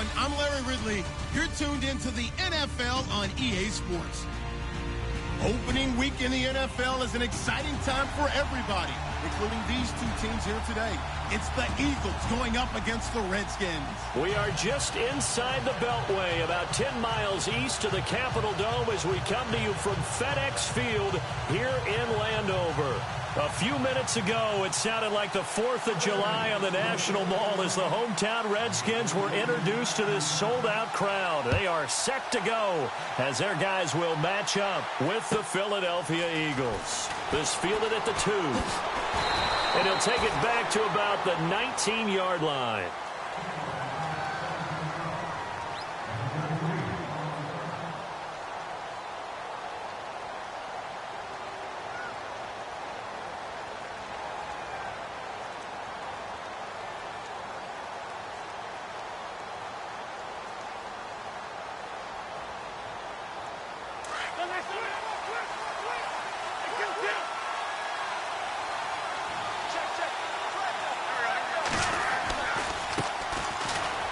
everyone. I'm Larry Ridley. You're tuned into the NFL on EA Sports. Opening week in the NFL is an exciting time for everybody, including these two teams here today. It's the Eagles going up against the Redskins. We are just inside the Beltway, about 10 miles east of the Capitol Dome as we come to you from FedEx Field here in Landover. A few minutes ago, it sounded like the 4th of July on the National Mall as the hometown Redskins were introduced to this sold-out crowd. They are set to go as their guys will match up with the Philadelphia Eagles. This fielded at the 2. And he'll take it back to about the 19-yard line.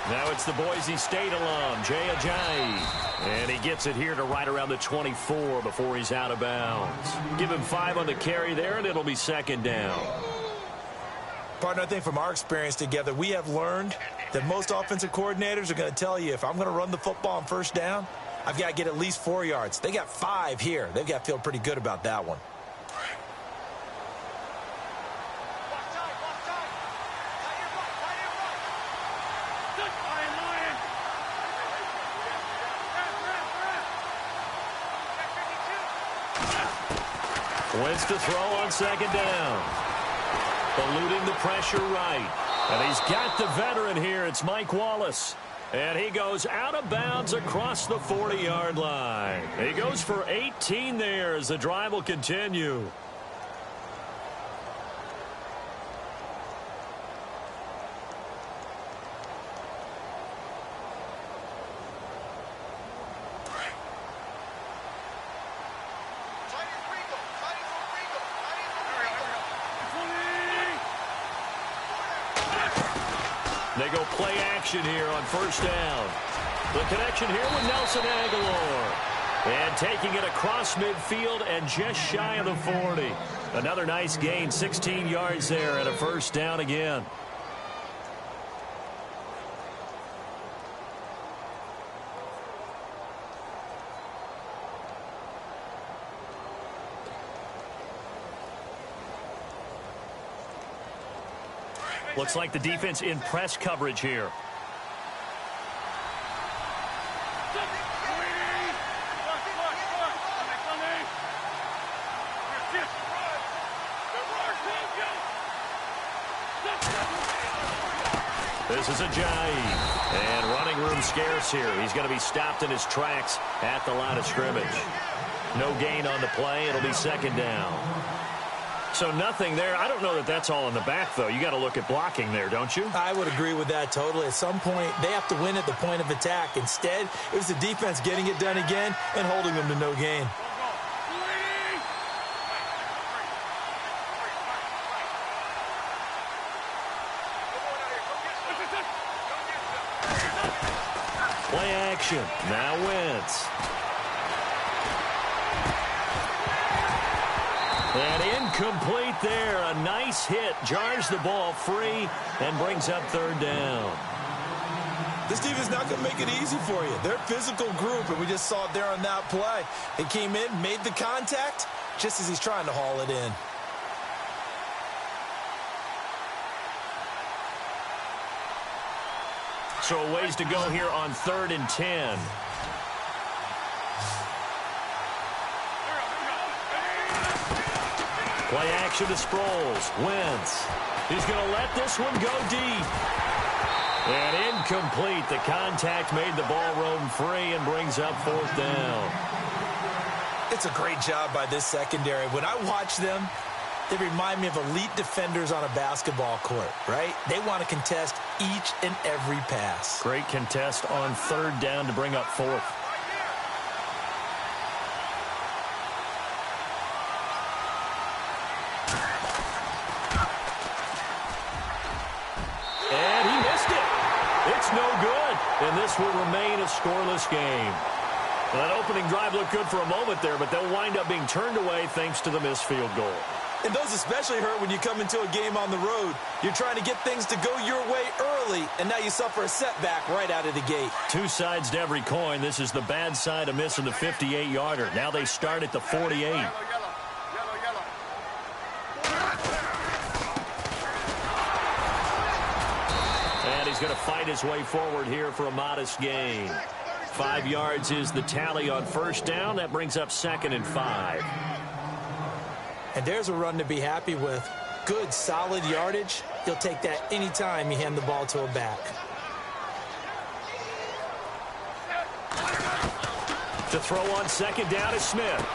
Now it's the Boise State alum, Jay Ajayi. And he gets it here to right around the 24 before he's out of bounds. Give him 5 on the carry there, and it'll be second down. Partner, I think from our experience together, we have learned that most offensive coordinators are going to tell you, if I'm going to run the football on first down, I've got to get at least 4 yards. They got 5 here. They've got to feel pretty good about that one. Wins to throw on second down. Eluding the pressure right. And he's got the veteran here. It's Mike Wallace. And he goes out of bounds across the 40-yard line. He goes for 18 there as the drive will continue. They go play action here on first down. The connection here with Nelson Aguilar. And taking it across midfield and just shy of the 40. Another nice gain, 16 yards there and a first down again. Looks like the defense in press coverage here. This is Ajayi. And running room scarce here. He's going to be stopped in his tracks at the line of scrimmage. No gain on the play. It'll be second down. So nothing there. I don't know that that's all in the back, though. You got to look at blocking there, don't you? I would agree with that totally. At some point, they have to win at the point of attack. Instead, it was the defense getting it done again and holding them to no gain. Play action. Now Wentz. And incomplete there. A nice hit. Jars the ball free and brings up third down. This defense is not going to make it easy for you. They're a physical group, and we just saw it there on that play. They came in, made the contact, just as he's trying to haul it in. So a ways to go here on 3rd and 10. Play action to Sproles. Wentz. He's going to let this one go deep. And incomplete. The contact made the ball roam free and brings up 4th down. It's a great job by this secondary. When I watch them, they remind me of elite defenders on a basketball court, right? They want to contest each and every pass. Great contest on 3rd down to bring up 4th. And he missed it. It's no good. And this this will remain a scoreless game. Well, that opening drive looked good for a moment there, but they'll wind up being turned away thanks to the missed field goal. And those especially hurt when you come into a game on the road. You're trying to get things to go your way early, and now you suffer a setback right out of the gate. Two sides to every coin. This is the bad side of missing the 58-yarder. Now they start at the 48. And he's going to fight his way forward here for a modest gain. 5 yards is the tally on first down. That brings up 2nd and 5. And there's a run to be happy with. Good, solid yardage. You'll take that anytime you hand the ball to a back. To throw on 2nd down is Smith.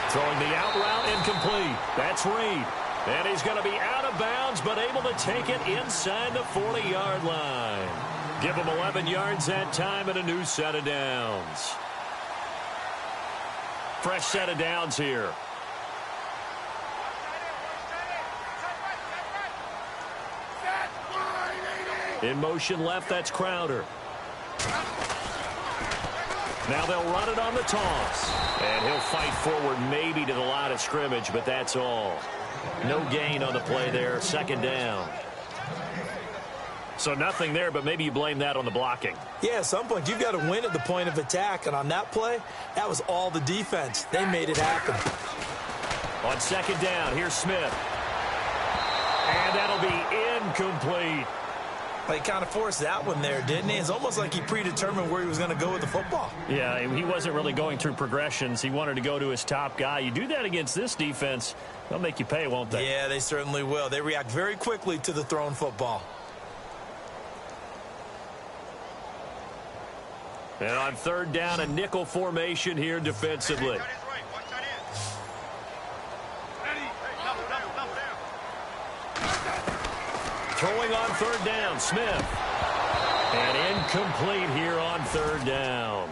Throwing the out route incomplete. That's Reed. And he's going to be out of bounds, but able to take it inside the 40-yard line. Give him 11 yards that time and a new set of downs. Fresh set of downs here. In motion left, that's Crowder. Now they'll run it on the toss. And he'll fight forward maybe to the line of scrimmage, but that's all. No gain on the play there, 2nd down. So nothing there, but maybe you blame that on the blocking. Yeah, at some point, you've got to win at the point of attack. And on that play, that was all the defense. They made it happen. On 2nd down, here's Smith. And that'll be incomplete. He kind of forced that one there, didn't he? It's almost like he predetermined where he was going to go with the football. Yeah, he wasn't really going through progressions. He wanted to go to his top guy. You do that against this defense, they'll make you pay, won't they? Yeah, they certainly will. They react very quickly to the thrown football. And on 3rd down, a nickel formation here defensively. Throwing on 3rd down, Smith. And incomplete here on 3rd down.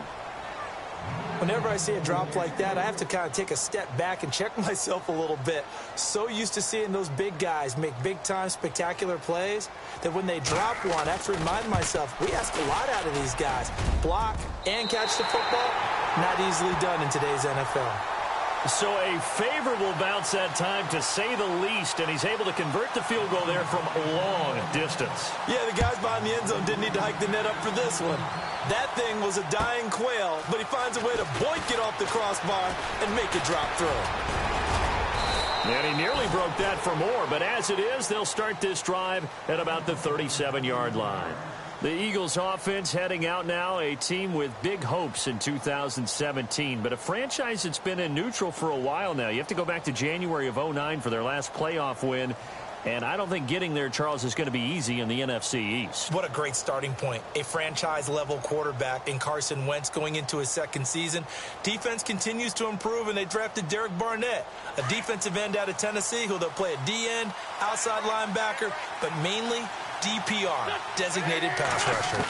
Whenever I see a drop like that, I have to kind of take a step back and check myself a little bit. So used to seeing those big guys make big-time spectacular plays that when they drop one, I have to remind myself, we ask a lot out of these guys. Block and catch the football, not easily done in today's NFL. So a favorable bounce that time, to say the least, and he's able to convert the field goal there from a long distance. Yeah, the guys behind the end zone didn't need to hike the net up for this one. That thing was a dying quail, but he finds a way to boink it off the crossbar and make it drop through. And he nearly broke that for more, but as it is, they'll start this drive at about the 37-yard line. The Eagles offense heading out now, a team with big hopes in 2017, but a franchise that's been in neutral for a while now. You have to go back to January of 2009 for their last playoff win, and I don't think getting there, Charles, is going to be easy in the NFC East. What a great starting point. A franchise-level quarterback in Carson Wentz going into his 2nd season. Defense continues to improve, and they drafted Derek Barnett, a defensive end out of Tennessee, who they'll play at D-end, outside linebacker, but mainly DPR, designated pass rusher.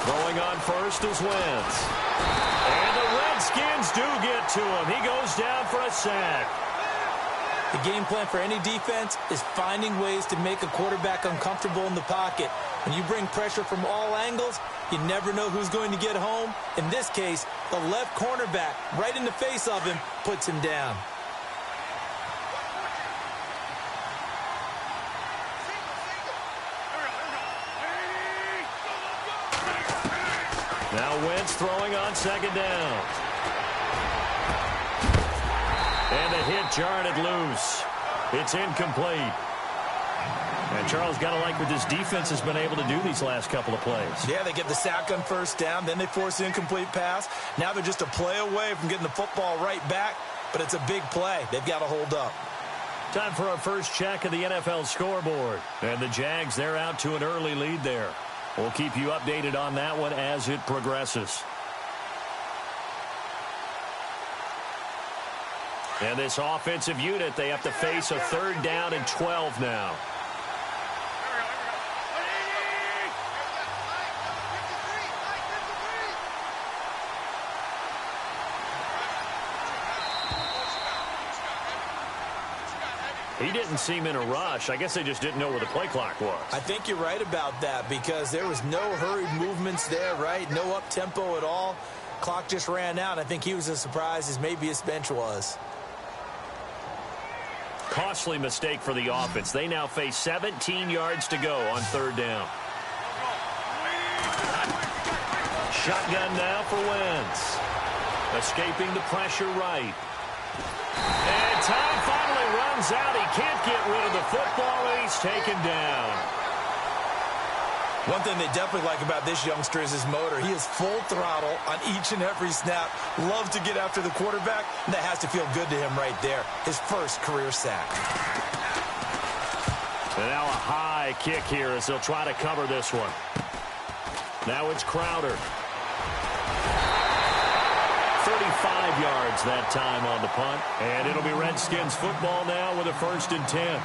Going on first is Wentz. And the Redskins do get to him. He goes down for a sack. The game plan for any defense is finding ways to make a quarterback uncomfortable in the pocket. When you bring pressure from all angles, you never know who's going to get home. In this case, the left cornerback, right in the face of him, puts him down. Now Wentz throwing on 2nd down. And the hit jarred it loose. It's incomplete. And Charles, got to like what this defense has been able to do these last couple of plays. Yeah, they get the sack on 1st down, then they force the incomplete pass. Now they're just a play away from getting the football right back, but it's a big play. They've got to hold up. Time for our first check of the NFL scoreboard. And the Jags, they're out to an early lead there. We'll keep you updated on that one as it progresses. And this offensive unit, they have to face a 3rd down and 12 now. He didn't seem in a rush. I guess they just didn't know where the play clock was. I think you're right about that because there was no hurried movements there, right? No up-tempo at all. Clock just ran out. I think he was as surprised as maybe his bench was. Costly mistake for the offense. They now face 17 yards to go on third down. Shotgun now for Wentz. Escaping the pressure right. And time finally runs out. He can't get rid of the football, and he's taken down. One thing they definitely like about this youngster is his motor. He is full throttle on each and every snap. Loves to get after the quarterback, and that has to feel good to him right there. His first career sack. And now a high kick here as they'll try to cover this one. Now it's Crowder. 35 yards that time on the punt. And it'll be Redskins football now with a 1st and 10.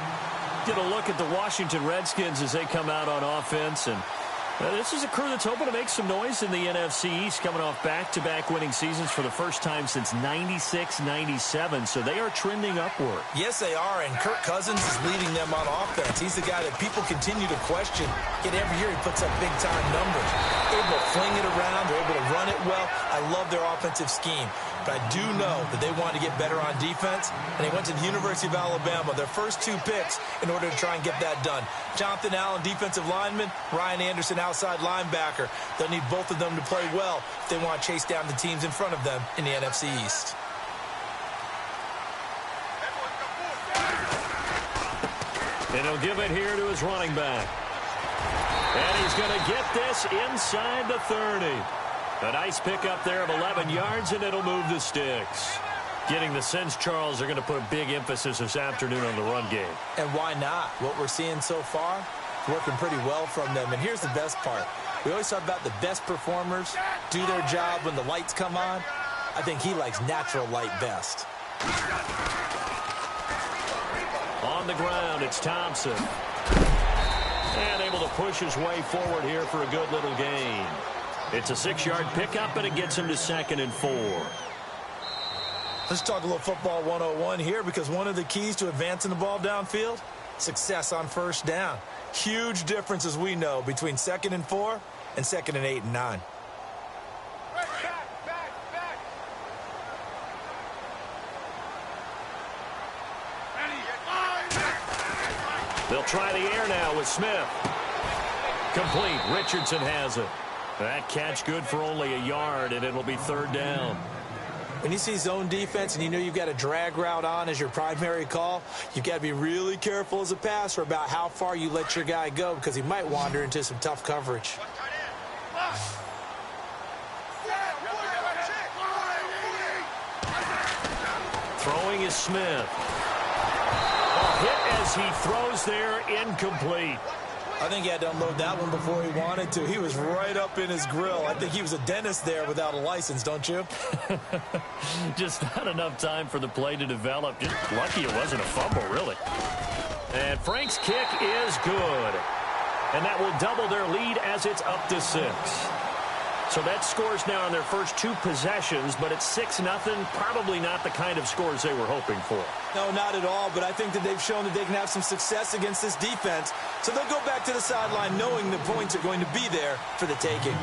Get a look at the Washington Redskins as they come out on offense. And this is a crew that's hoping to make some noise in the NFC East, coming off back-to-back winning seasons for the first time since 96-97. So they are trending upward. Yes, they are, and Kirk Cousins is leading them on offense. He's the guy that people continue to question. Yet every year he puts up big-time numbers. Able to fling it around. They're able to run it well. I love their offensive scheme. But I do know that they wanted to get better on defense, and they went to the University of Alabama, their first 2 picks, in order to try and get that done. Jonathan Allen, defensive lineman, Ryan Anderson, outside linebacker. They'll need both of them to play well if they want to chase down the teams in front of them in the NFC East. And he'll give it here to his running back. And he's going to get this inside the 30. A nice pickup there of 11 yards, and it'll move the sticks. Getting the sense, Charles, they're going to put a big emphasis this afternoon on the run game. And why not? What we're seeing so far is working pretty well from them. And here's the best part. We always talk about the best performers do their job when the lights come on. I think he likes natural light best. On the ground, it's Thompson. And able to push his way forward here for a good little gain. It's a 6-yard pickup, and it gets him to 2nd and 4. Let's talk a little football 101 here, because one of the keys to advancing the ball downfield, success on first down. Huge difference, as we know, between 2nd and 4 and 2nd and 8 and 9. They'll try the air now with Smith. Complete. Richardson has it. That catch good for only a yard, and it'll be 3rd down. When you see zone defense and you know you've got a drag route on as your primary call, you've got to be really careful as a passer about how far you let your guy go, because he might wander into some tough coverage. Throwing is Smith. A hit as he throws there, incomplete. I think he had to unload that one before he wanted to. He was right up in his grill. I think he was a dentist there without a license, don't you? Just not enough time for the play to develop. Just lucky it wasn't a fumble, really. And Frank's kick is good. And that will double their lead as it's up to 6. So that scores now on their first 2 possessions, but it's 6-0. Probably not the kind of scores they were hoping for. No, not at all, but I think that they've shown that they can have some success against this defense. So they'll go back to the sideline knowing the points are going to be there for the taking.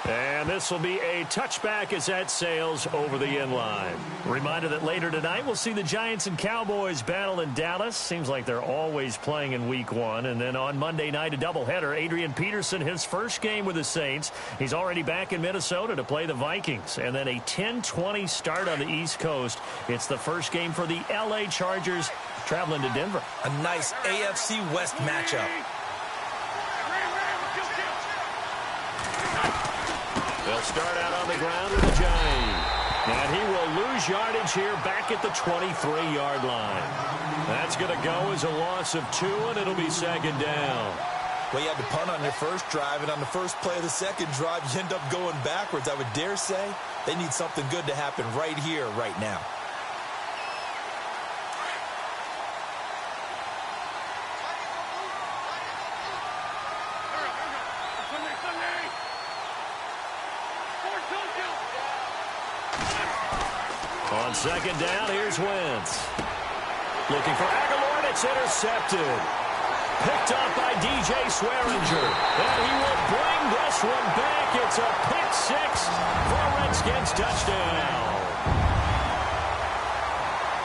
And this will be a touchback as that sails over the end line. Reminder that later tonight we'll see the Giants and Cowboys battle in Dallas. Seems like they're always playing in week 1. And then on Monday night, a doubleheader. Adrian Peterson, his first game with the Saints. He's already back in Minnesota to play the Vikings. And then a 10:20 start on the East Coast. It's the first game for the L.A. Chargers traveling to Denver. A nice AFC West matchup. They'll start out on the ground with a Giant. And he will lose yardage here back at the 23-yard line. That's going to go as a loss of 2, and it'll be 2nd down. Well, you had to punt on your first drive, and on the first play of the second drive, you end up going backwards. I would dare say they need something good to happen right here, right now. On second down, here's Wentz. Looking for Aguilar, and it's intercepted. Picked up by DJ Swearinger. And he will bring this one back. It's a pick six for a Redskins touchdown.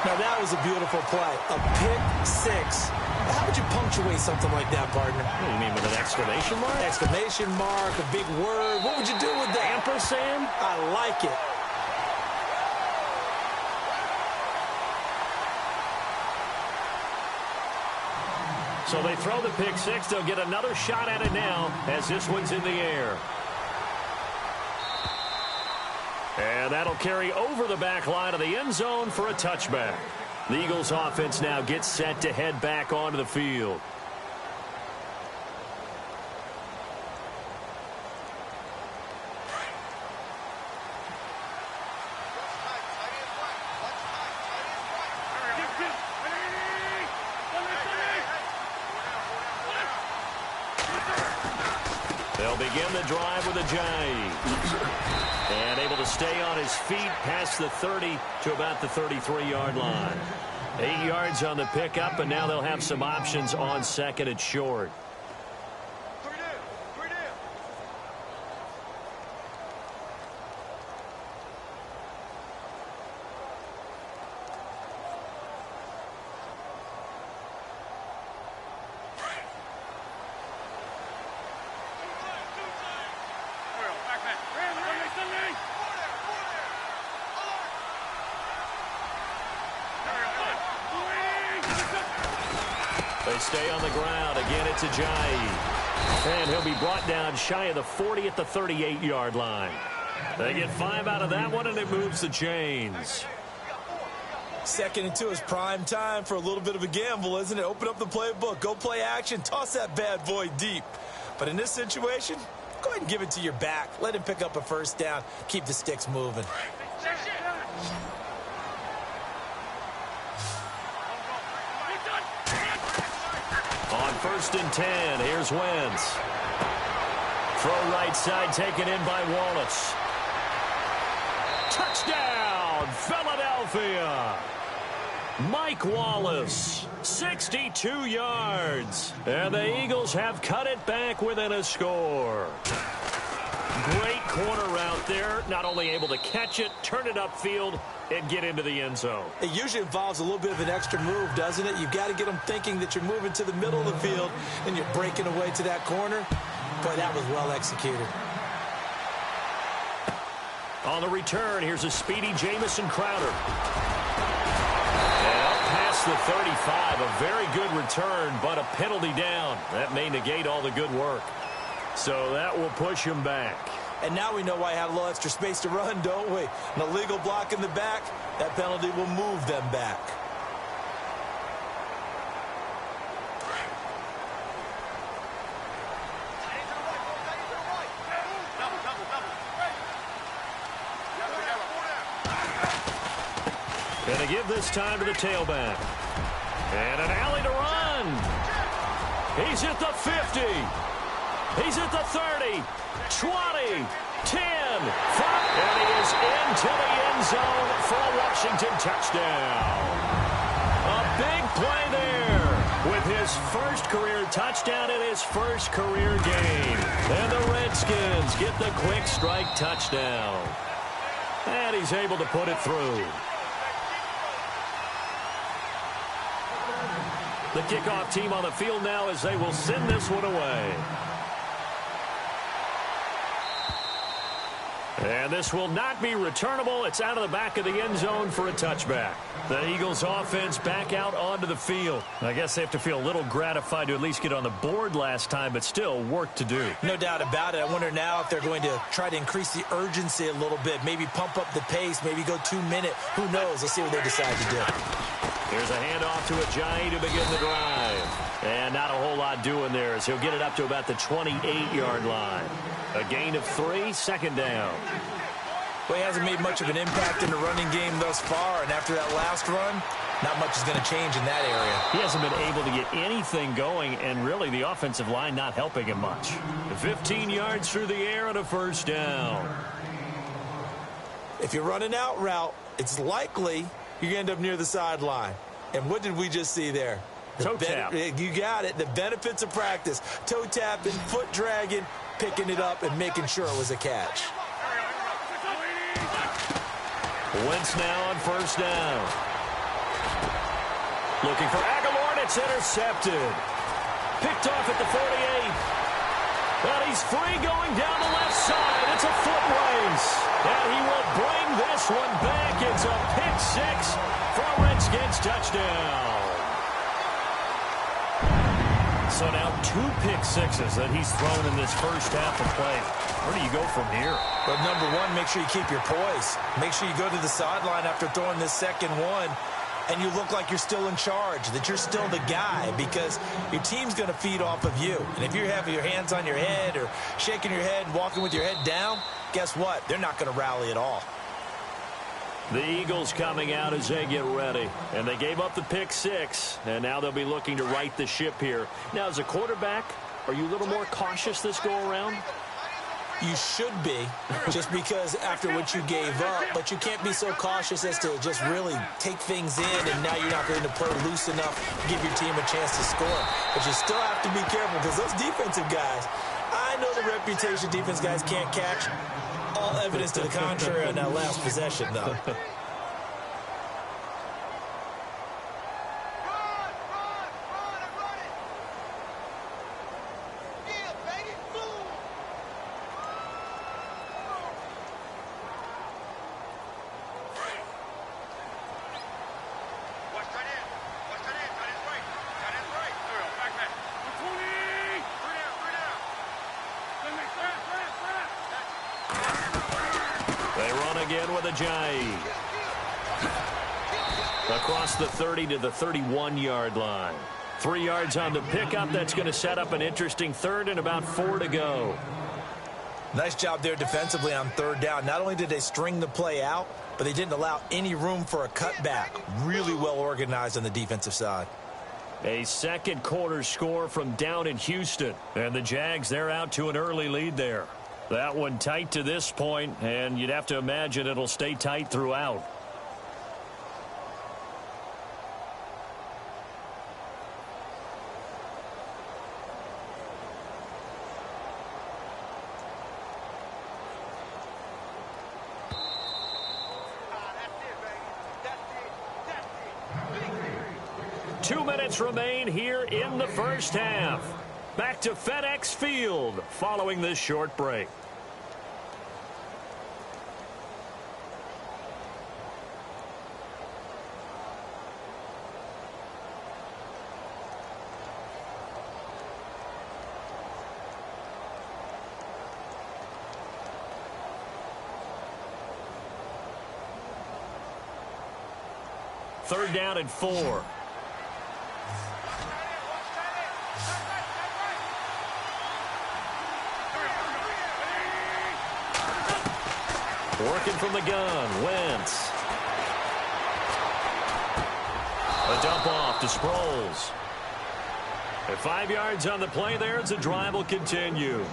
Now, that was a beautiful play. A pick six. How would you punctuate something like that, partner? What do you mean, with an exclamation mark? Exclamation mark, a big word. What would you do with that? Ampersand? I like it. So they throw the pick six. They'll get another shot at it now as this one's in the air. And that'll carry over the back line of the end zone for a touchback. The Eagles offense now gets set to head back onto the field. They'll begin the drive with Ajayi. And able to stay on his feet past the 30 to about the 33-yard line. 8 yards on the pickup, and now they'll have some options on second and short. They stay on the ground. Again, it's Ajayi. And he'll be brought down shy of the 40 at the 38-yard line. They get 5 out of that one, and it moves the chains. Second and 2 is prime time for a little bit of a gamble, isn't it? Open up the playbook. Go play action. Toss that bad boy deep. But in this situation, go ahead and give it to your back. Let him pick up a first down. Keep the sticks moving. On 1st and 10, here's Wentz. Throw right side taken in by Wallace. Touchdown, Philadelphia. Mike Wallace, 62 yards. And the Eagles have cut it back within a score. Great corner route there. Not only able to catch it, turn it upfield, and get into the end zone. It usually involves a little bit of an extra move, doesn't it? You've got to get them thinking that you're moving to the middle of the field and you're breaking away to that corner. Boy, that was well executed. On the return, here's a speedy Jamison Crowder. And up past the 35, a very good return, but a penalty down. That may negate all the good work. So that will push him back. And now we know why I have a little extra space to run, don't we? An illegal block in the back, that penalty will move them back. And to give this time to the tailback. And an alley to run. He's at the 50. He's at the 30. 20, 10, 5, and he is into the end zone for a Washington touchdown. A big play there with his first career touchdown in his first career game. And the Redskins get the quick strike touchdown. And he's able to put it through. The kickoff team on the field now as they will send this one away. And this will not be returnable. It's out of the back of the end zone for a touchback. The Eagles offense back out onto the field. I guess they have to feel a little gratified to at least get on the board last time, but still work to do. No doubt about it. I wonder now if they're going to try to increase the urgency a little bit, maybe pump up the pace, maybe go 2-minute. Who knows? Let's see what they decide to do. Here's a handoff to Ajayi to begin the drive. And not a whole lot doing there as he'll get it up to about the 28-yard line. A gain of 3, second down. Well, he hasn't made much of an impact in the running game thus far, and after that last run, not much is going to change in that area. He hasn't been able to get anything going, and really the offensive line not helping him much. 15 yards through the air and a first down. If you run an out route, it's likely you're going to end up near the sideline. And what did we just see there? Toe tap. You got it. The benefits of practice. Toe tapping, foot dragging, picking it up, and making sure it was a catch. Wentz now on first down. Looking for Aguilar, and it's intercepted. Picked off at the 48. But he's free going down the left side. It's a foot race. And he will bring this one back. It's a pick six for a Redskins touchdown. So now 2 pick sixes that he's thrown in this first half of play. Where do you go from here? But number one, make sure you keep your poise. Make sure you go to the sideline after throwing this second one, and you look like you're still in charge, that you're still the guy, because your team's going to feed off of you. And if you're having your hands on your head or shaking your head and walking with your head down, guess what? They're not going to rally at all. The Eagles coming out as they get ready. And they gave up the pick six, and now they'll be looking to right the ship here. Now, as a quarterback, are you a little more cautious this go-around? You should be, just because after what you gave up, but you can't be so cautious as to just really take things in, and now you're not going to play loose enough to give your team a chance to score. But you still have to be careful, because those defensive guys, I know the reputation defense guys can't catch. All evidence to the contrary on that last possession, though. Again with a Jai. Across the 30 to the 31-yard line. 3 yards on the pickup. That's going to set up an interesting third and about 4 to go. Nice job there defensively on third down. Not only did they string the play out, but they didn't allow any room for a cutback. Really well organized on the defensive side. A second quarter score from down in Houston. And the Jags, they're out to an early lead there. That one tight to this point, and you'd have to imagine it'll stay tight throughout. Two minutes remain here in the first half. Back to FedEx Field following this short break. Third down and 4. Working from the gun, Wentz. A dump off to Sproles. At 5 yards on the play there, the drive will continue.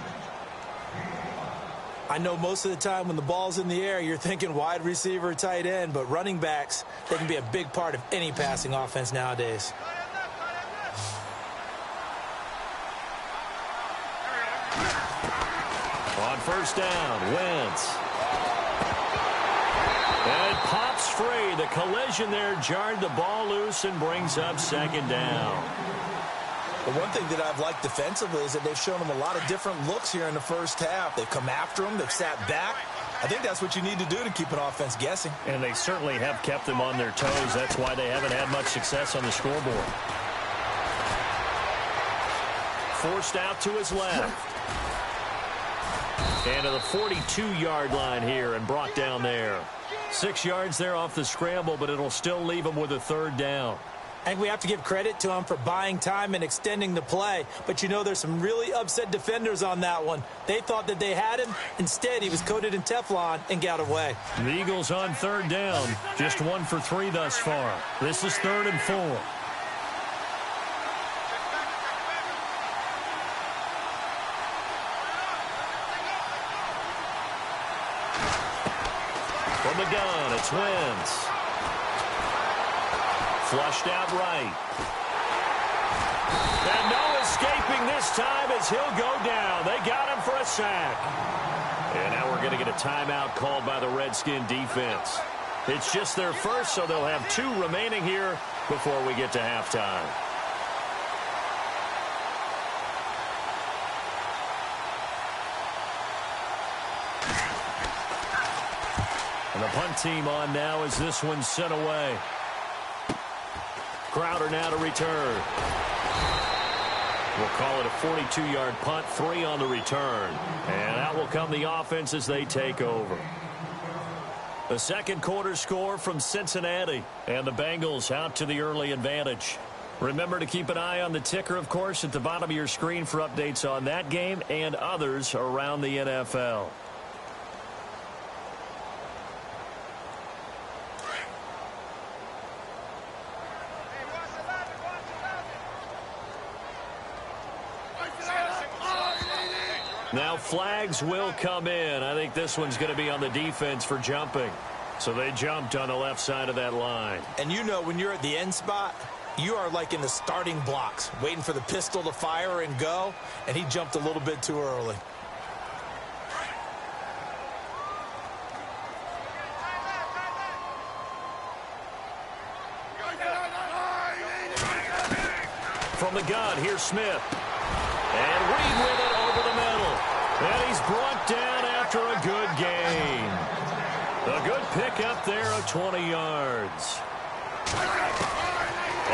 I know most of the time when the ball's in the air, you're thinking wide receiver, tight end, but running backs, they can be a big part of any passing offense nowadays. On first down, Wentz. And it pops free. The collision there jarred the ball loose and brings up second down. The one thing that I've liked defensively is that they've shown them a lot of different looks here in the first half. They've come after them. They've sat back. I think that's what you need to do to keep an offense guessing. And they certainly have kept them on their toes. That's why they haven't had much success on the scoreboard. Forced out to his left. And to the 42-yard line here and brought down there. 6 yards there off the scramble, but it'll still leave him with a third down. I think we have to give credit to him for buying time and extending the play. But, you know, there's some really upset defenders on that one. They thought that they had him. Instead, he was coated in Teflon and got away. The Eagles on third down. Just 1 for 3 thus far. This is 3rd and 4. From From the gun, it's Wentz. Flushed out right. And no escaping this time as he'll go down. They got him for a sack. And now we're going to get a timeout called by the Redskin defense. It's just their first, so they'll have 2 remaining here before we get to halftime. And the punt team on now as this one's sent away. Crowder now to return. We'll call it a 42-yard punt, 3 on the return. And out will come the offense as they take over. The second quarter score from Cincinnati. And the Bengals out to the early advantage. Remember to keep an eye on the ticker, of course, at the bottom of your screen for updates on that game and others around the NFL. Now flags will come in. I think this one's going to be on the defense for jumping. So they jumped on the left side of that line. And you know when you're at the end spot, you are like in the starting blocks, waiting for the pistol to fire and go, and he jumped a little bit too early. From the gun, here's Smith. And Reed with it over the middle. And he's brought down after a good gain. A good pickup there of 20 yards.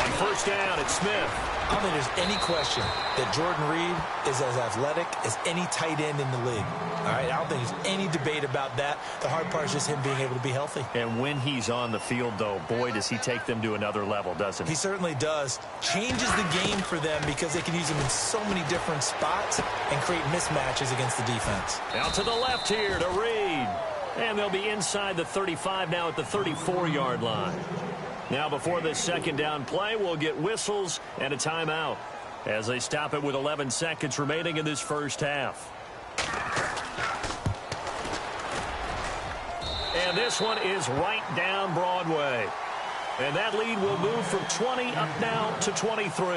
On first down, it's Smith. I don't think there's any question that Jordan Reed is as athletic as any tight end in the league. All right, I don't think there's any debate about that. The hard part is just him being able to be healthy. And when he's on the field, though, boy, does he take them to another level, doesn't he? He certainly does. Changes the game for them because they can use him in so many different spots and create mismatches against the defense. Out to the left here to Reed. And they'll be inside the 35 now at the 34-yard line. Now before this second down play, we'll get whistles and a timeout as they stop it with 11 seconds remaining in this first half. And this one is right down Broadway. And that lead will move from 20 up now to 23.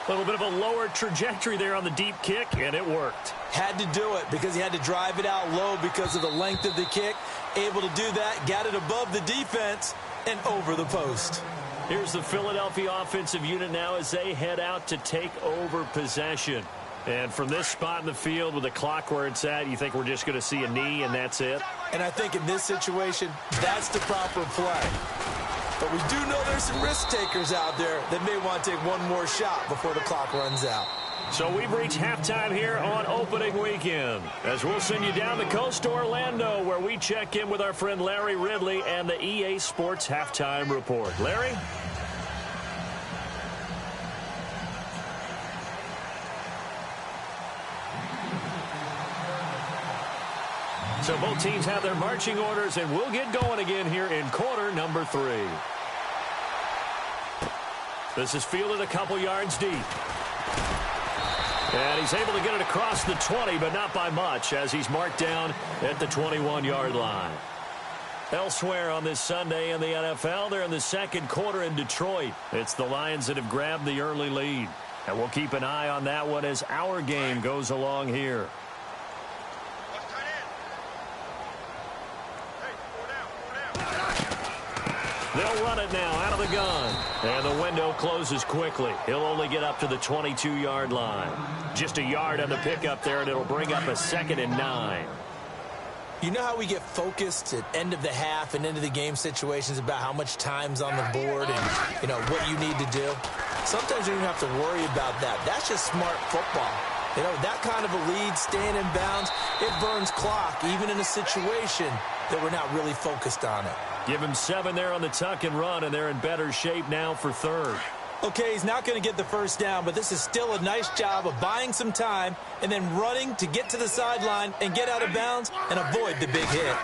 A little bit of a lower trajectory there on the deep kick, and it worked. Had to do it because he had to drive it out low because of the length of the kick. Able to do that, got it above the defense and over the post. Here's the Philadelphia offensive unit now as they head out to take over possession. And from this spot in the field with the clock where it's at, you think we're just going to see a knee and that's it? And I think in this situation, that's the proper play. But we do know there's some risk takers out there that may want to take one more shot before the clock runs out. So we've reached halftime here on opening weekend as we'll send you down the coast to Orlando where we check in with our friend Larry Ridley and the EA Sports Halftime Report. Larry? So both teams have their marching orders, and we'll get going again here in quarter number 3. This is fielded a couple yards deep. And he's able to get it across the 20, but not by much, as he's marked down at the 21-yard line. Elsewhere on this Sunday in the NFL, they're in the second quarter in Detroit. It's the Lions that have grabbed the early lead. And we'll keep an eye on that one as our game goes along here. They'll run it now out of the gun. And the window closes quickly. He'll only get up to the 22-yard line. Just a yard on the pickup there, and it'll bring up a 2nd and 9. You know how we get focused at end of the half and end of the game situations about how much time's on the board and, you know, what you need to do? Sometimes you don't have to worry about that. That's just smart football. You know, that kind of a lead, staying in bounds, it burns clock, even in a situation that we're not really focused on it. Give him 7 there on the tuck and run, and they're in better shape now for third. Okay, he's not going to get the first down, but this is still a nice job of buying some time and then running to get to the sideline and get out of bounds and avoid the big hit.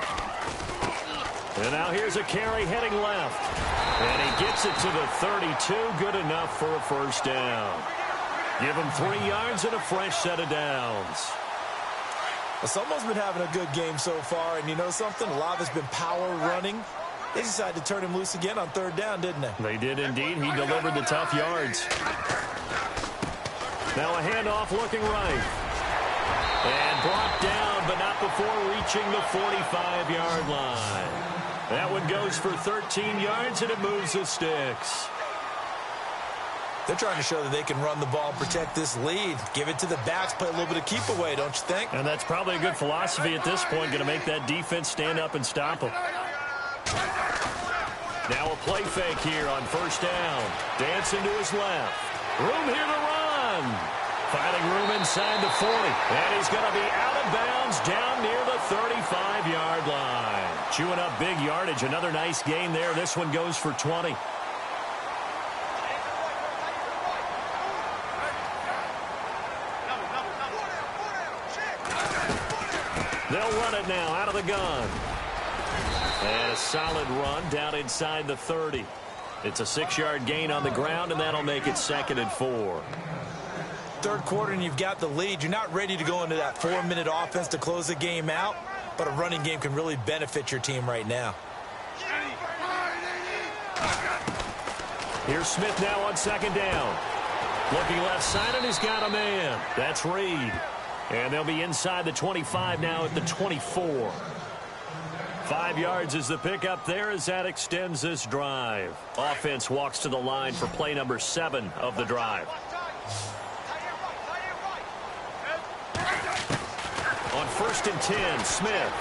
And now here's a carry heading left. And he gets it to the 32. Good enough for a first down. Give him 3 yards and a fresh set of downs. Well, someone's been having a good game so far, and you know something? A lot of it's been power running. They decided to turn him loose again on third down, didn't they? They did indeed. He delivered the tough yards. Now a handoff looking right. And brought down, but not before reaching the 45-yard line. That one goes for 13 yards, and it moves the sticks. They're trying to show that they can run the ball and protect this lead. Give it to the backs, play a little bit of keep away, don't you think? And that's probably a good philosophy at this point, going to make that defense stand up and stop them. Now a play fake here on first down. Dancing to his left. Room here to run. Finding room inside the 40. And he's going to be out of bounds down near the 35-yard line. Chewing up big yardage. Another nice gain there. This one goes for 20. They'll run it now out of the gun. And a solid run down inside the 30. It's a 6-yard gain on the ground, and that'll make it 2nd and 4. Third quarter, and you've got the lead. You're not ready to go into that 4-minute offense to close the game out, but a running game can really benefit your team right now. Here's Smith now on 2nd down. Looking left side, and he's got a man. That's Reed. And they'll be inside the 25 now at the 24. 5 yards is the pickup there as that extends this drive. Offense walks to the line for play number 7 of the drive. On 1st and 10, Smith.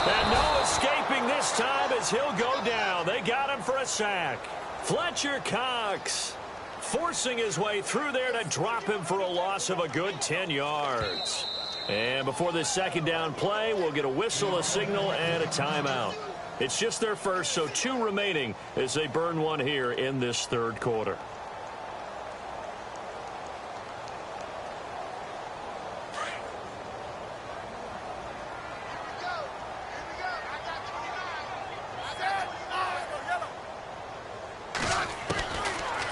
And no escaping this time as he'll go down. They got him for a sack. Fletcher Cox forcing his way through there to drop him for a loss of a good 10 yards. And before this 2nd down play, we'll get a whistle, a signal, and a timeout. It's just their first, so 2 remaining as they burn one here in this 3rd quarter.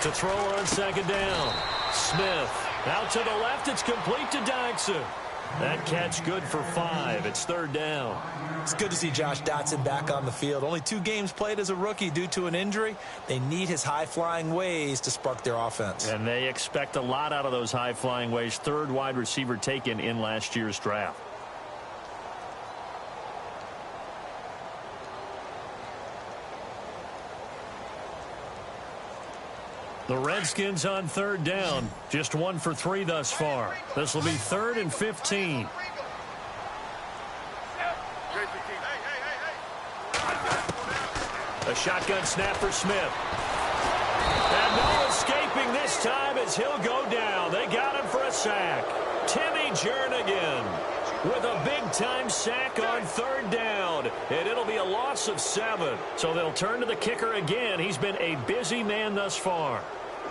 To throw on 2nd down. Smith out to the left. It's complete to Dodson. That catch good for 5. It's 3rd down. It's good to see Josh Dotson back on the field. Only 2 games played as a rookie due to an injury. They need his high-flying ways to spark their offense. And they expect a lot out of those high-flying ways. 3rd wide receiver taken in last year's draft. The Redskins on 3rd down. Just 1 for 3 thus far. This will be 3rd and 15. A shotgun snap for Smith. And no escaping this time as he'll go down. They got him for a sack. Timmy Jernigan with a big-time sack on 3rd down. And it'll be a loss of 7. So they'll turn to the kicker again. He's been a busy man thus far.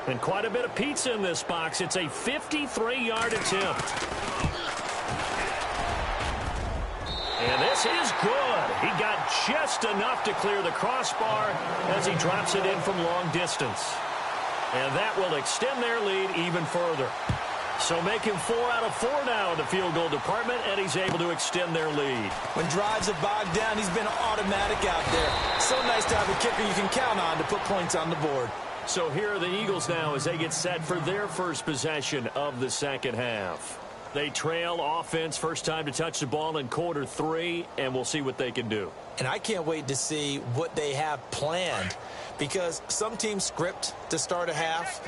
And quite a bit of pizza in this box. It's a 53-yard attempt. And this is good. He got just enough to clear the crossbar as he drops it in from long distance. And that will extend their lead even further. So making 4 out of 4 now in the field goal department, and he's able to extend their lead. When drives are bogged down, he's been automatic out there. So nice to have a kicker you can count on to put points on the board. So here are the Eagles now as they get set for their first possession of the 2nd half. They trail offense, first time to touch the ball in quarter 3, and we'll see what they can do. And I can't wait to see what they have planned, because some teams script to start a half.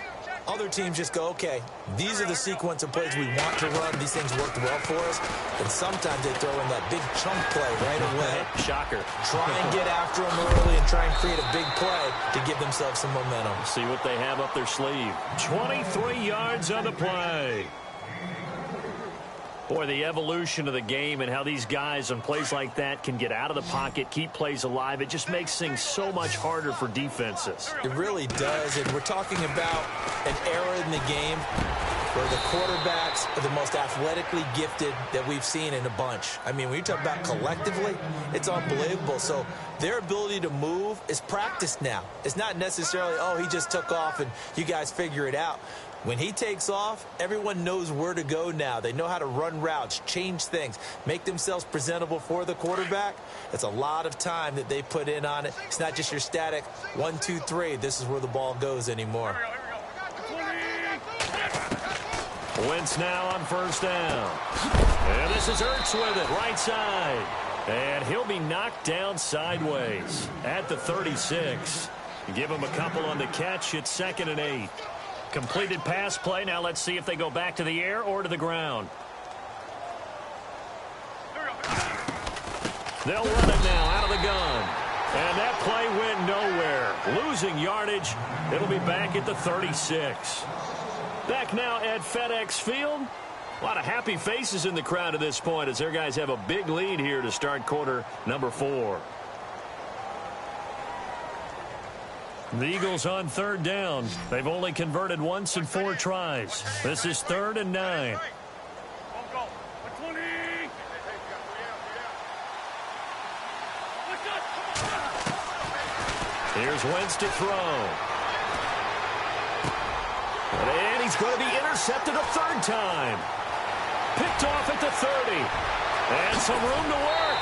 Other teams just go, okay, these are the sequence of plays we want to run. These things worked well for us. And sometimes they throw in that big chunk play right away. Shocker. Try and get after them early and try and create a big play to give themselves some momentum. See what they have up their sleeve. 23 yards on the play. Boy, the evolution of the game and how these guys on plays like that can get out of the pocket, keep plays alive, it just makes things so much harder for defenses. It really does, and we're talking about an era in the game where the quarterbacks are the most athletically gifted that we've seen in a bunch. I mean, when you talk about collectively, it's unbelievable. So their ability to move is practiced now. It's not necessarily, oh, he just took off and you guys figure it out. When he takes off, everyone knows where to go now. They know how to run routes, change things, make themselves presentable for the quarterback. It's a lot of time that they put in on it. It's not just your static 1, 2, 3. This is where the ball goes anymore. Wentz now on first down. And this is Ertz with it, right side. And he'll be knocked down sideways at the 36. Give him a couple on the catch. It's 2nd and 8. Completed pass play. Now let's see if they go back to the air or to the ground. They'll run it now out of the gun. And that play went nowhere. Losing yardage. It'll be back at the 36. Back now at FedEx Field. A lot of happy faces in the crowd at this point as their guys have a big lead here to start quarter number 4. The Eagles on 3rd down. They've only converted once in 4 tries. This is 3rd and 9. Here's Wentz to throw. And he's going to be intercepted a 3rd time. Picked off at the 30. And some room to work.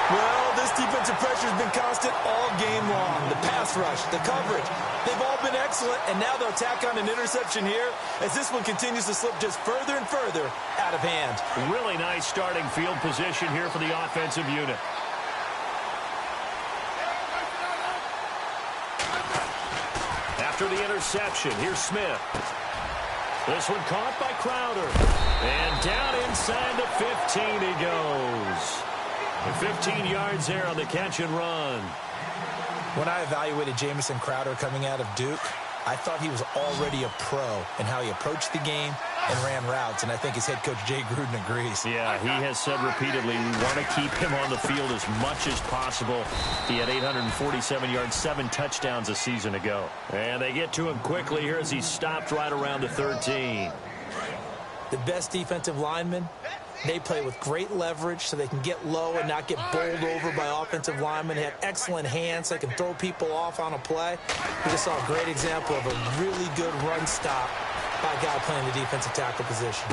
Well, this defensive pressure has been constant all game long. The pass rush, the coverage, they've all been excellent, and now they'll tack on an interception here as this one continues to slip just further and further out of hand. Really nice starting field position here for the offensive unit. After the interception, here's Smith. This one caught by Crowder. And down inside the 15 he goes. 15 yards there on the catch and run. When I evaluated Jamison Crowder coming out of Duke, I thought he was already a pro in how he approached the game and ran routes, and I think his head coach Jay Gruden agrees. Yeah, he has said repeatedly we want to keep him on the field as much as possible. He had 847 yards, 7 touchdowns a season ago. And they get to him quickly here as he stopped right around the 13. The best defensive linemen, they play with great leverage so they can get low and not get bowled over by offensive linemen. They have excellent hands. They can throw people off on a play. We just saw a great example of a really good run stop by a guy playing the defensive tackle position.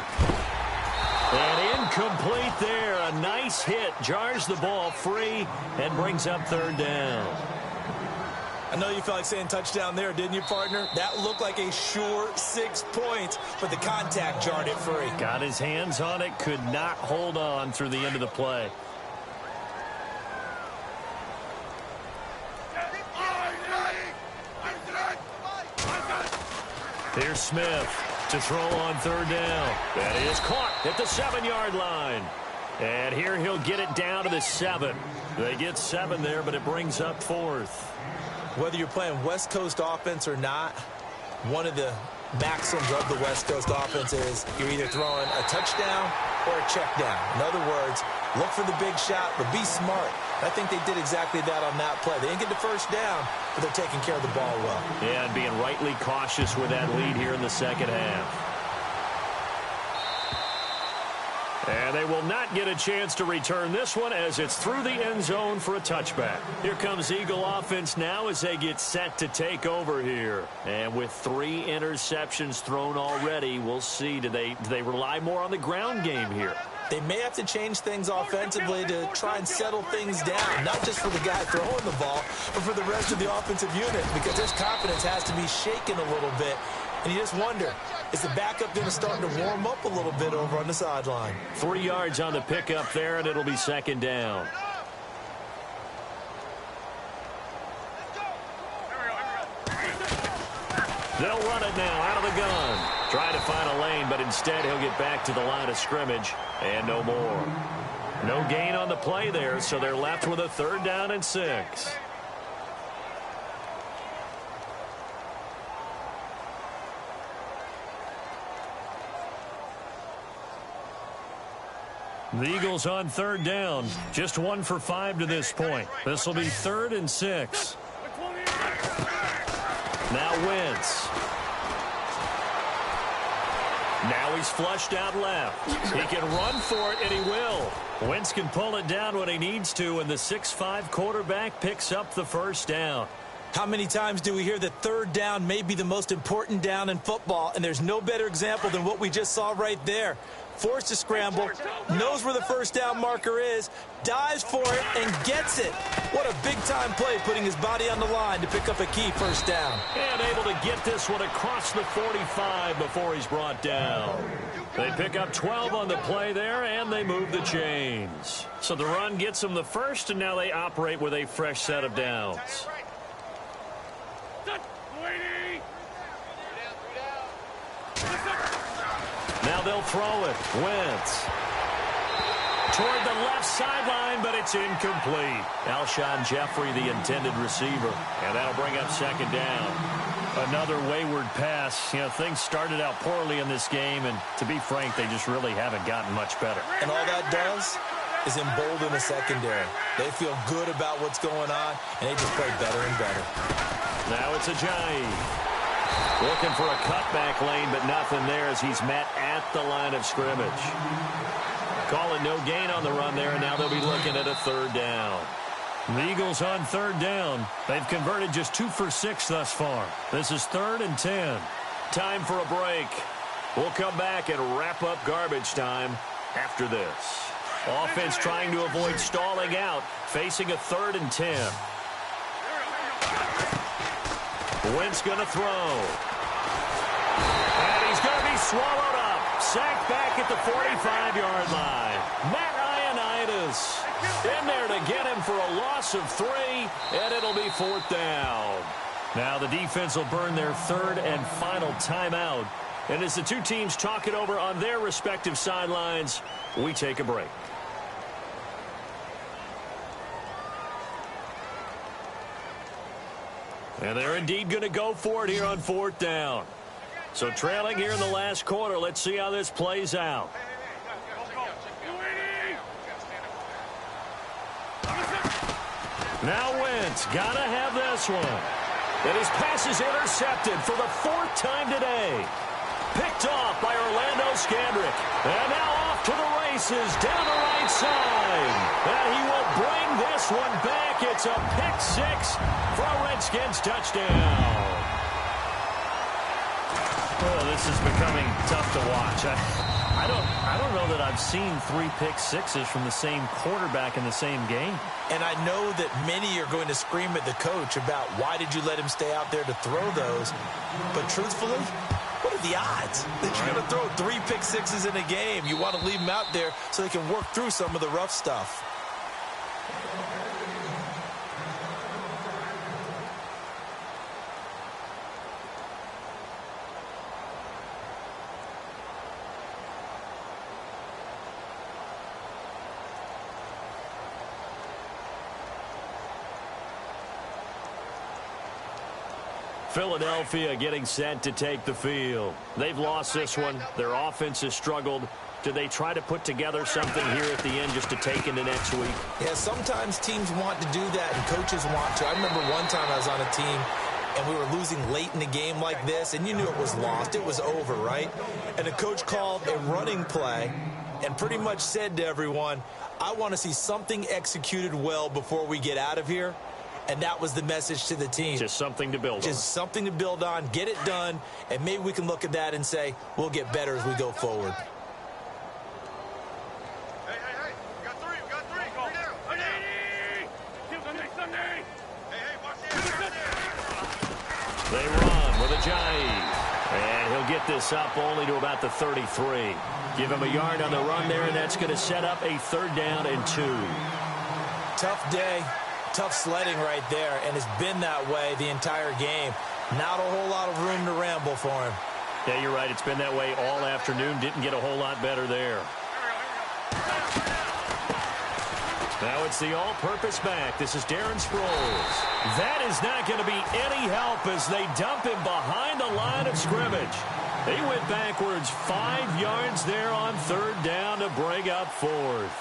And incomplete there. A nice hit. Jars the ball free and brings up 3rd down. I know you felt like saying touchdown there, didn't you, partner? That looked like a sure 6 points, but the contact jarred it free. Got his hands on it, could not hold on through the end of the play. Here's Smith to throw on 3rd down. That is caught at the 7-yard line. And here he'll get it down to the 7. They get 7 there, but it brings up 4th. Whether you're playing West Coast offense or not, one of the maxims of the West Coast offense is you're either throwing a touchdown or a check down. In other words, look for the big shot, but be smart. I think they did exactly that on that play. They didn't get the first down, but they're taking care of the ball well. Yeah, and being rightly cautious with that lead here in the 2nd half. And they will not get a chance to return this one as it's through the end zone for a touchback. Here comes Eagle offense now as they get set to take over here. And with 3 interceptions thrown already, we'll see. Do they rely more on the ground game here? They may have to change things offensively to try and settle things down, not just for the guy throwing the ball, but for the rest of the offensive unit, because their confidence has to be shaken a little bit. And you just wonder, is the backup going to start to warm up a little bit over on the sideline? 3 yards on the pickup there, and it'll be 2nd down. They'll run it now out of the gun. Trying to find a lane, but instead he'll get back to the line of scrimmage and no more. No gain on the play there, so they're left with a 3rd down and 6. The Eagles on 3rd down. Just 1 for 5 to this point. This will be 3rd and 6. Now Wentz. Now he's flushed out left. He can run for it, and he will. Wentz can pull it down when he needs to, and the 6'5" quarterback picks up the 1st down. How many times do we hear that third down may be the most important down in football, and there's no better example than what we just saw right there. Forced to scramble, knows where the first down marker is, dives for it, and gets it. What a big-time play, putting his body on the line to pick up a key first down. And able to get this one across the 45 before he's brought down. They pick up 12 on the play there, and they move the chains. So the run gets them the first, and now they operate with a fresh set of downs. Now they'll throw it. Wentz. Toward the left sideline, but it's incomplete. Alshon Jeffrey, the intended receiver. And that'll bring up second down. Another wayward pass. You know, things started out poorly in this game, and to be frank, they just really haven't gotten much better. And all that does is embolden the secondary. They feel good about what's going on, and they just play better and better. Now it's Ajayi. Looking for a cutback lane, but nothing there as he's met at the line of scrimmage. Call it no gain on the run there, and now they'll be looking at a third down. The Eagles on third down. They've converted just 2 for 6 thus far. This is 3rd and 10. Time for a break. We'll come back and wrap up garbage time after this. Offense trying to avoid stalling out, facing a 3rd and 10. Wentz going to throw. And he's going to be swallowed up. Sacked back at the 45-yard line. Matt Ioannidis in there to get him for a loss of 3, and it'll be 4th down. Now the defense will burn their 3rd and final timeout. And as the two teams talk it over on their respective sidelines, we take a break. And they're indeed going to go for it here on 4th down. So trailing here in the last quarter, let's see how this plays out. Now Wentz, gotta have this one. And his pass is intercepted for the 4th time today. Picked off by Orlando Scandrick. And now off to the races down the right side. And he will bring this one back. It's a pick-6 for a Redskins touchdown. Oh, this is becoming tough to watch. I don't know that I've seen 3 pick-6s from the same quarterback in the same game. And I know that many are going to scream at the coach about why did you let him stay out there to throw those. But truthfully, what are the odds that you're going to throw 3 pick-6s in a game? You want to leave them out there so they can work through some of the rough stuff. Philadelphia getting set to take the field. They've lost this one. Their offense has struggled. Do they try to put together something here at the end just to take into next week? Yeah, sometimes teams want to do that and coaches want to. I remember one time I was on a team and we were losing late in the game like this, and you knew it was lost. It was over, right? And the coach called a running play and pretty much said to everyone, I want to see something executed well before we get out of here. And that was the message to the team. Just something to build on. Just something to build on, get it done, and maybe we can look at that and say, we'll get better as we go forward. Hey, we got 3, we got 3 down. Sunday. Hey, watch the They run with Ajayi. And he'll get this up only to about the 33. Give him a yard on the run there, and that's going to set up a 3rd down and 2. Tough day. Tough sledding right there, and it's been that way the entire game. Not a whole lot of room to ramble for him. Yeah, you're right. It's been that way all afternoon. Didn't get a whole lot better there. Now it's the all-purpose back. This is Darren Sproles. That is not going to be any help as they dump him behind the line of scrimmage. He went backwards 5 yards there on 3rd down to bring up 4th.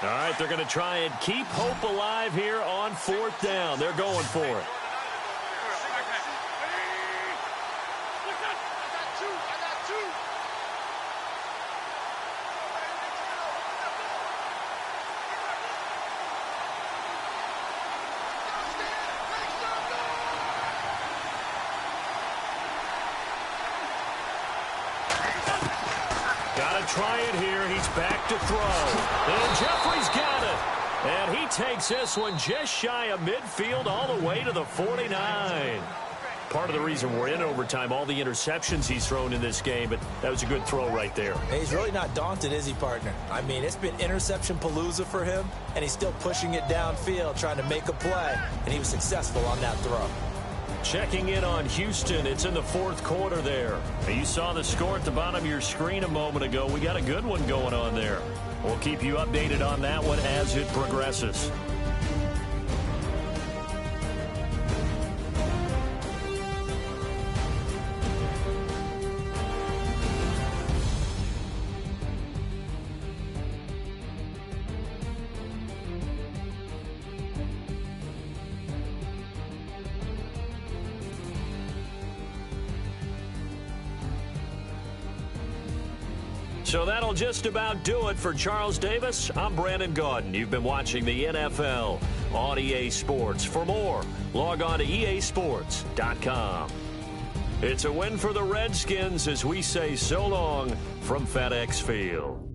All right, they're going to try and keep hope alive here on 4th down. They're going for it. Got to try it here. He's back to throw. And Jeffrey's got it. And he takes this one just shy of midfield all the way to the 49. Part of the reason we're in overtime, all the interceptions he's thrown in this game, but that was a good throw right there. He's really not daunted, is he, partner? I mean, it's been interception palooza for him, and he's still pushing it downfield, trying to make a play, and he was successful on that throw. Checking in on Houston. It's in the 4th quarter there. You saw the score at the bottom of your screen a moment ago. We got a good one going on there. We'll keep you updated on that one as it progresses. So that'll just about do it for Charles Davis. I'm Brandon Gaudin. You've been watching the NFL on EA Sports. For more, log on to easports.com. It's a win for the Redskins as we say so long from FedEx Field.